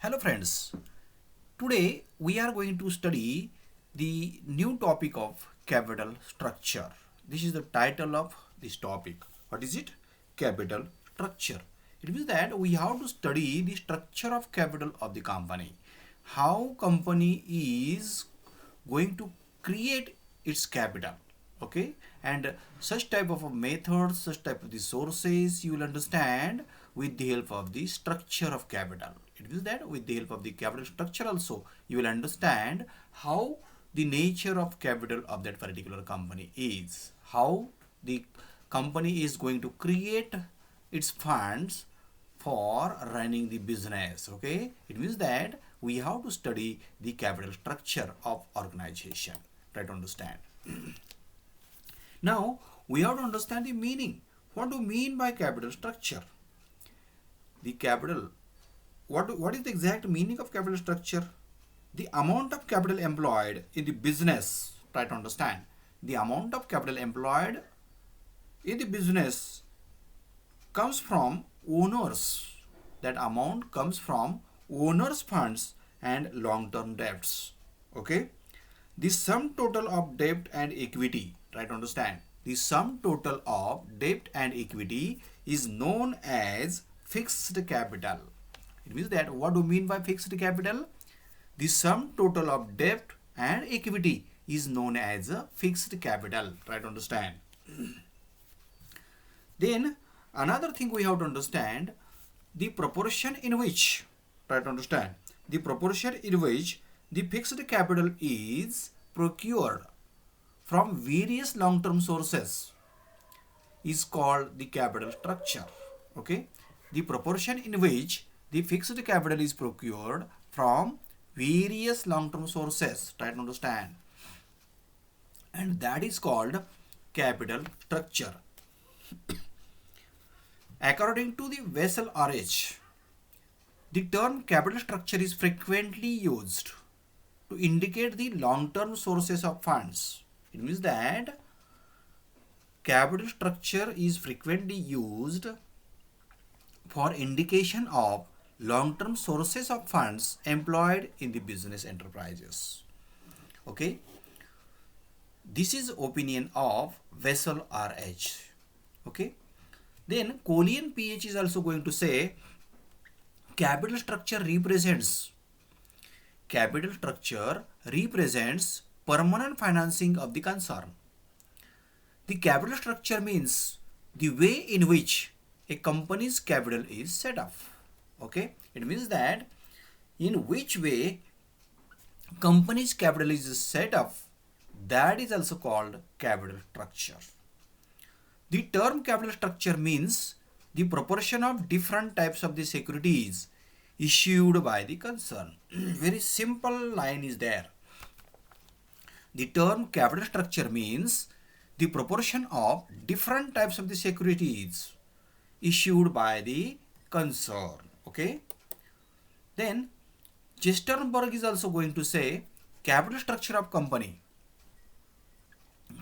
Hello friends, today we are going to study the new topic of capital structure. This is the title of this topic. What is it? Capital structure. It means that we have to study the structure of capital of the company. How company is going to create its capital, okay, and such type of a methods, such type of the sources you will understand with the help of the structure of capital. It means that with the help of the capital structure also you will understand how the nature of capital of that particular company is, how the company is going to create its funds for running the business. Okay, it means that we have to study the capital structure of organization. Try to understand. Now we have to understand the meaning. What do you mean by capital structure? The capital, what is the exact meaning of capital structure? The amount of capital employed in the business. Try to understand. The amount of capital employed in the business comes from owners. That amount comes from owners' funds and long-term debts. Okay. The sum total of debt and equity. Try to understand. The sum total of debt and equity is known as fixed capital. It means that what do you mean by fixed capital? The sum total of debt and equity is known as a fixed capital. Try to understand. Then another thing we have to understand, the proportion in which, try to understand, the proportion in which the fixed capital is procured from various long-term sources is called the capital structure. Okay, the proportion in which the fixed capital is procured from various long-term sources, try to understand, and that is called capital structure. According to the Wessel RH, the term capital structure is frequently used to indicate the long-term sources of funds. It means that capital structure is frequently used for indication of long-term sources of funds employed in the business enterprises. Okay, this is opinion of Wessel RH. Okay, then Collian PH is also going to say capital structure represents permanent financing of the concern. The capital structure means the way in which a company's capital is set up. Okay, it means that in which way company's capital is set up, that is also called capital structure. The term capital structure means the proportion of different types of the securities issued by the concern. Very simple line is there. The term capital structure means the proportion of different types of the securities issued by the concern. Okay. Then Chesterberg is also going to say capital structure of company.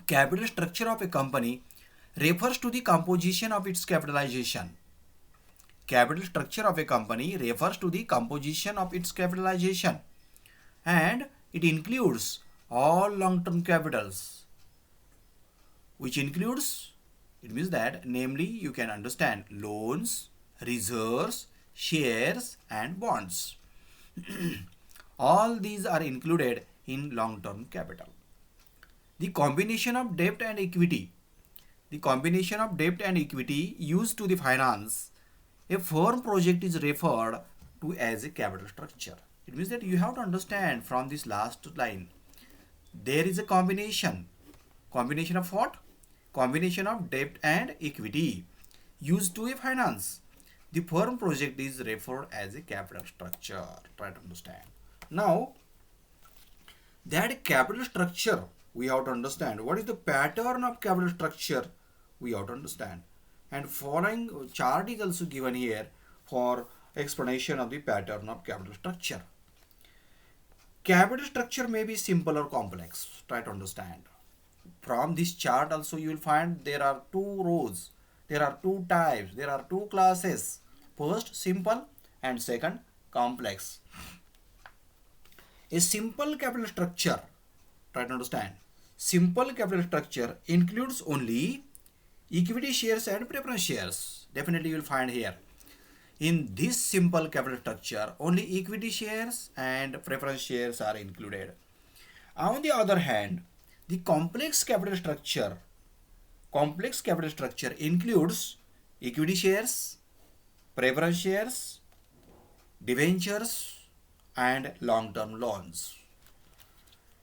Capital structure of a company refers to the composition of its capitalization. Capital structure of a company refers to the composition of its capitalization, and it includes all long-term capitals, which includes, it means that namely you can understand loans, reserves, shares and bonds. All these are included in long-term capital. The combination of debt and equity. The combination of debt and equity used to the finance a firm project is referred to as a capital structure. It means that you have to understand from this last line, there is a combination. Combination of what? Combination of debt and equity used to a finance. The firm project is referred as a capital structure. Try to understand. Now, that capital structure we have to understand. What is the pattern of capital structure? We have to understand. And following chart is also given here for explanation of the pattern of capital structure. Capital structure may be simple or complex. Try to understand. From this chart also you will find there are two rows, there are two types, there are two classes. First simple and second complex. A simple capital structure, try to understand. Simple capital structure includes only equity shares and preference shares. Definitely you will find here. In this simple capital structure, only equity shares and preference shares are included. On the other hand, the complex capital structure includes equity shares, preference shares, debentures, and long-term loans.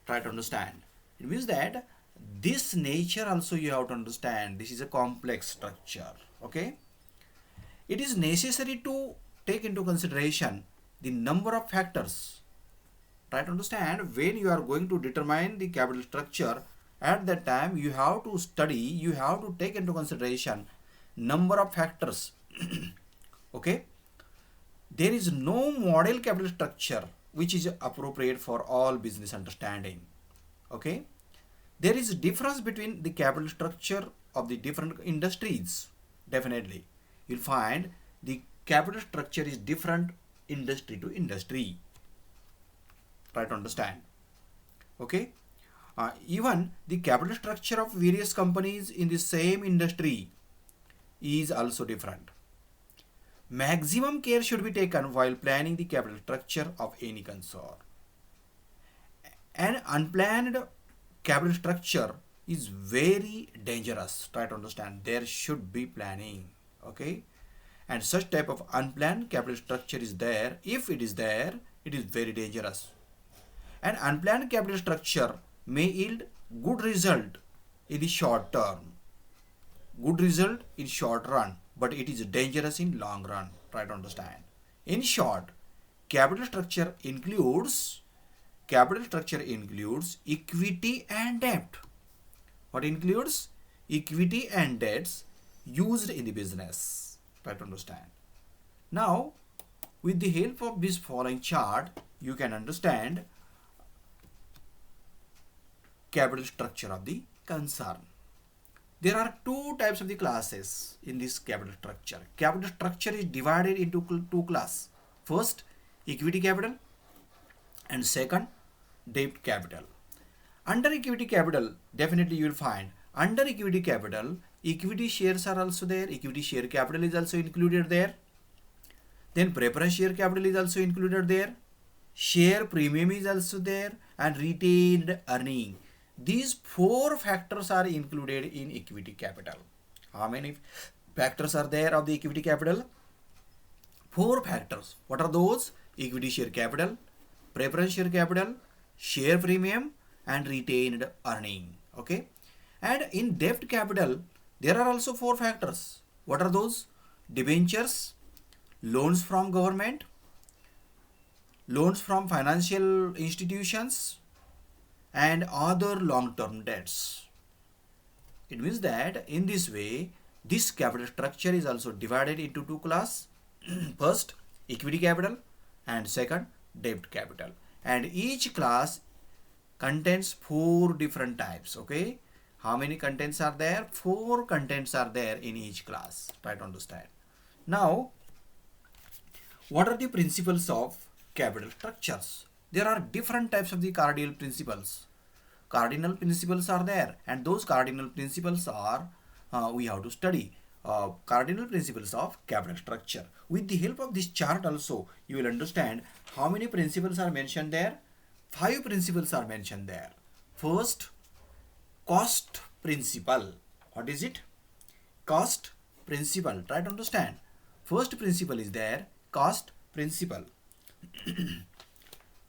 Try to understand. It means that this nature also you have to understand. This is a complex structure. Okay. It is necessary to take into consideration the number of factors. Try to understand when you are going to determine the capital structure. At that time, you have to study. You have to take into consideration number of factors. Okay. There is no model capital structure which is appropriate for all business understanding. Okay. There is a difference between the capital structure of the different industries. Definitely you'll find the capital structure is different industry to industry. Try to understand. Okay. Even the capital structure of various companies in the same industry is also different. Maximum care should be taken while planning the capital structure of any concern. An unplanned capital structure is very dangerous. Try to understand. There should be planning. Okay. And such type of unplanned capital structure is there. If it is there, it is very dangerous. An unplanned capital structure may yield good result in the short term, good result in short run, but it is dangerous in long run. Try to understand. In short, capital structure includes equity and debt. What includes equity and debts used in the business. Try to understand. Now, with the help of this following chart, you can understand capital structure of the concern. There are two types of the classes in this capital structure. Capital structure is divided into two classes. First, equity capital, and second, debt capital. Under equity capital, definitely you will find under equity capital, equity shares are also there. Equity share capital is also included there. Then preference share capital is also included there. Share premium is also there, and retained earning. These four factors are included in equity capital. How many factors are there of the equity capital? Four factors. What are those? Equity share capital, preference share capital, share premium, and retained earning. Okay. And in debt capital, there are also four factors. What are those? Debentures, loans from government, loans from financial institutions, and other long-term debts. It means that in this way, this capital structure is also divided into two classes. First, equity capital, and second, debt capital. And each class contains four different types. Okay. How many contents are there? Four contents are there in each class. Try to understand. Now, what are the principles of capital structures? There are different types of the cardinal principles. Cardinal principles are there, and those cardinal principles are we have to study. Cardinal principles of capital structure. With the help of this chart also, you will understand how many principles are mentioned there. 5 principles are mentioned there. First, cost principle. What is it? Cost principle. Try to understand. First principle is there, cost principle.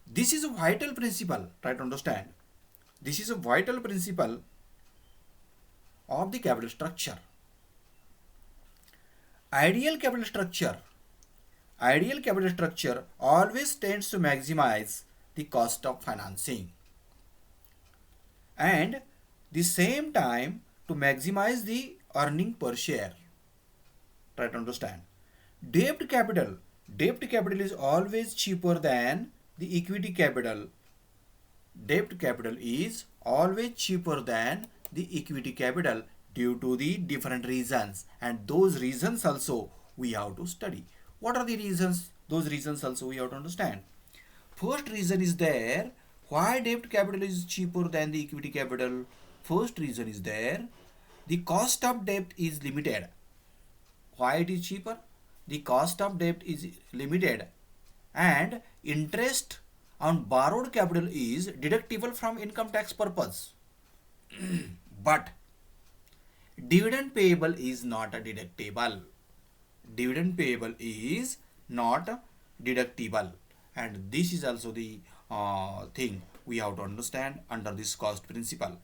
This is a vital principle. Try to understand. This is a vital principle of the capital structure. Ideal capital structure always tends to maximize the cost of financing and the same time to maximize the earning per share. Try to understand. Debt capital is always cheaper than the equity capital. Debt capital is always cheaper than the equity capital due to the different reasons, and those reasons also we have to study. What are the reasons? Those reasons also we have to understand. First reason is there why debt capital is cheaper than the equity capital. First reason is there the cost of debt is limited. Why it is cheaper? The cost of debt is limited and interest on borrowed capital is deductible from income tax purpose. But dividend payable is not a deductible. Dividend payable is not deductible, and this is also the thing we have to understand under this cost principle.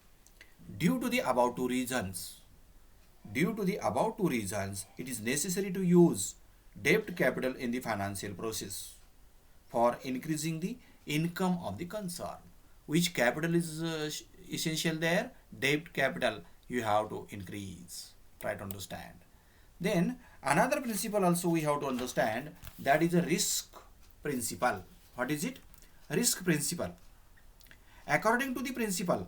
Due to the above two reasons, Due to the above two reasons, it is necessary to use debt capital in the financial process for increasing the income of the concern. Which capital is essential there? Debt capital you have to increase. Try to understand. Then another principle also we have to understand, that is a risk principle. What is it? Risk principle. According to the principle,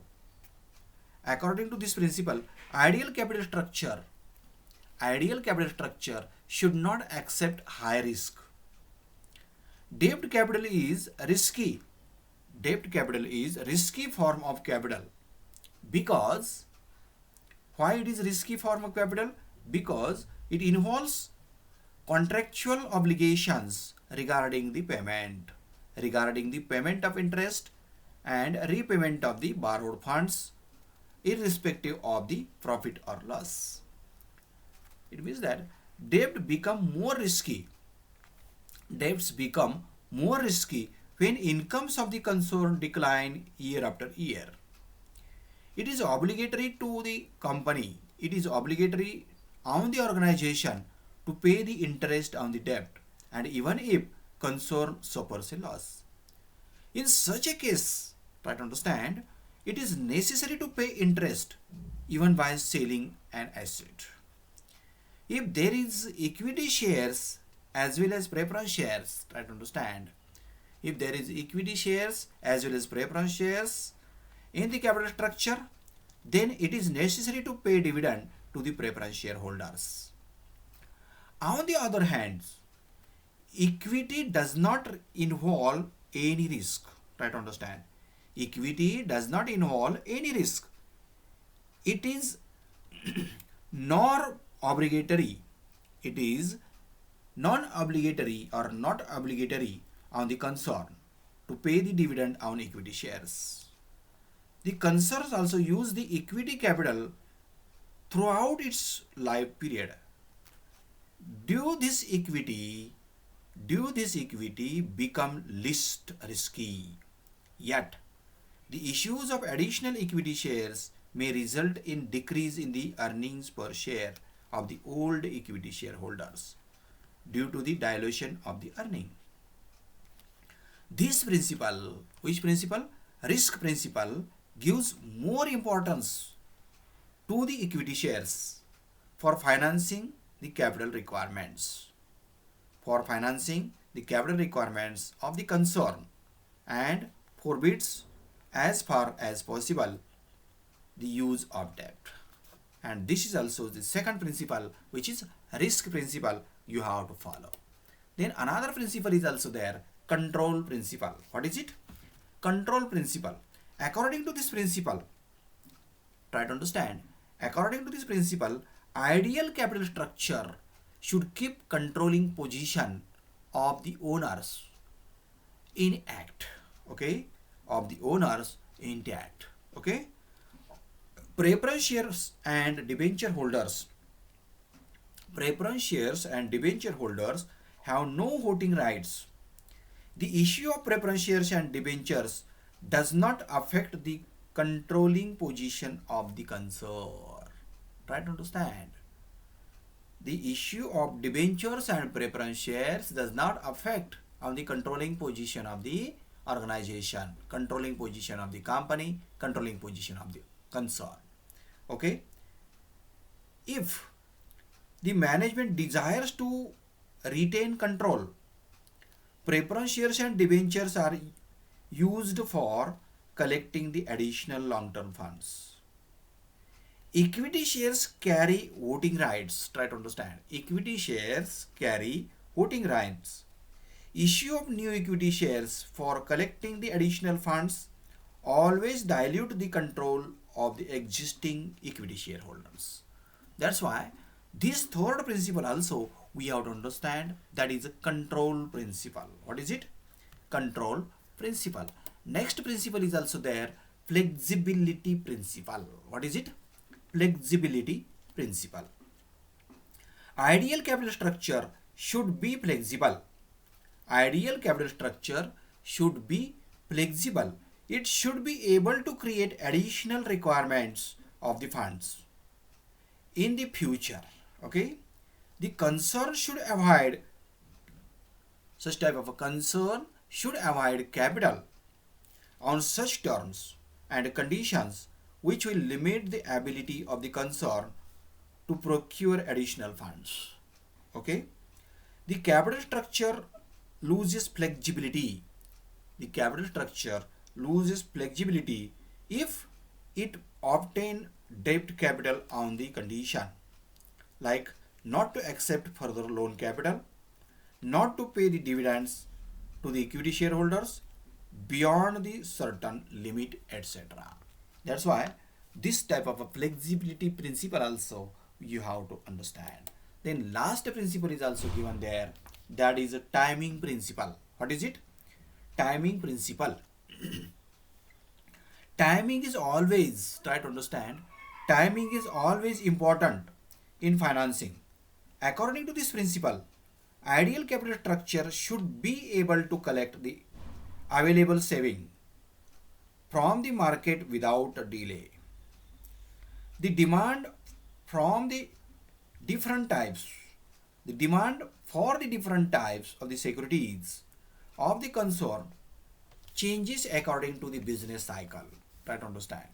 According to this principle, ideal capital structure ideal capital structure should not accept high risk. Debt capital is risky. Debt capital is risky form of capital. Because why it is risky form of capital? Because it involves contractual obligations regarding the payment of interest and repayment of the borrowed funds irrespective of the profit or loss. It means that debt become more risky. Debts become more risky when incomes of the concern decline year after year. It is obligatory to the company, it is obligatory on the organization to pay the interest on the debt, and even if concern suffers a loss. In such a case, try to understand, it is necessary to pay interest even by selling an asset. If there is equity shares as well as preference shares, try to understand. If there is equity shares as well as preference shares in the capital structure, then it is necessary to pay dividend to the preference shareholders. On the other hand, equity does not involve any risk. Try to understand. Equity does not involve any risk. It is nor obligatory. It is non-obligatory or not obligatory on the concern to pay the dividend on equity shares. The concerns also use the equity capital throughout its life period. Due this equity, Due this equity become least risky. Yet, the issues of additional equity shares may result in decrease in the earnings per share of the old equity shareholders due to the dilution of the earning. This principle, which principle? Risk principle, gives more importance to the equity shares for financing the capital requirements. For financing the capital requirements of the concern, and forbids as far as possible the use of debt. And this is also the second principle, which is risk principle you have to follow. Then another principle is also there, control principle. What is it? Control principle. According to this principle, try to understand, according to this principle, ideal capital structure should keep controlling position of the owners intact. Okay, of the owners intact. Okay, preference shares and debenture holders have no voting rights. The issue of preference shares and debentures does not affect the controlling position of the concern. Try to understand. The issue of debentures and preference shares does not affect on the controlling position of the organization, controlling position of the company, controlling position of the concern. Okay. If the management desires to retain control, preference shares and debentures are used for collecting the additional long-term funds. Equity shares carry voting rights. Try to understand. Equity shares carry voting rights. issue of new equity shares for collecting the additional funds always dilute the control of the existing equity shareholders. That's why this third principle also we have to understand, that is a control principle. What is it? Control principle. Next principle is also there, flexibility principle. What is it? Flexibility principle. Ideal capital structure should be flexible. Ideal capital structure should be flexible. It should be able to create additional requirements of the funds in the future. Okay, the concern should avoid such type of a concern should avoid capital on such terms and conditions which will limit the ability of the concern to procure additional funds. Okay, the capital structure loses flexibility. The capital structure loses flexibility if it obtain debt capital on the condition, like not to accept further loan capital, not to pay the dividends to the equity shareholders beyond the certain limit, etc. That's why this type of a flexibility principle also you have to understand. Then last principle is also given there, that is a timing principle. What is it? Timing principle. Timing is always, try to understand, timing is always important in financing. According to this principle, ideal capital structure should be able to collect the available saving from the market without a delay. The demand from the different types, the demand for the different types of the securities of the concern changes according to the business cycle. Try to understand.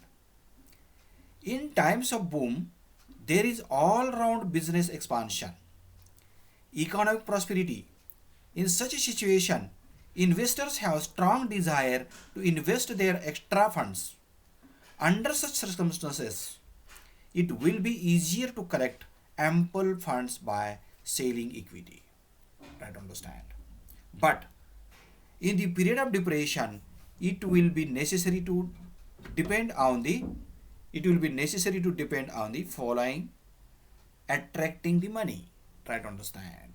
In times of boom, there is all round business expansion, economic prosperity. In such a situation, investors have strong desire to invest their extra funds. Under such circumstances, it will be easier to collect ample funds by selling equity. Try to understand. But in the period of depression, it will be necessary to depend on the following: attracting the money. Try to understand.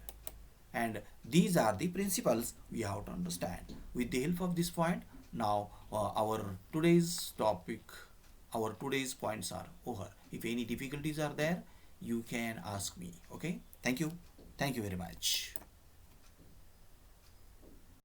And these are the principles we have to understand. With the help of this point, now our today's points are over. If any difficulties are there, you can ask me. Okay, thank you very much.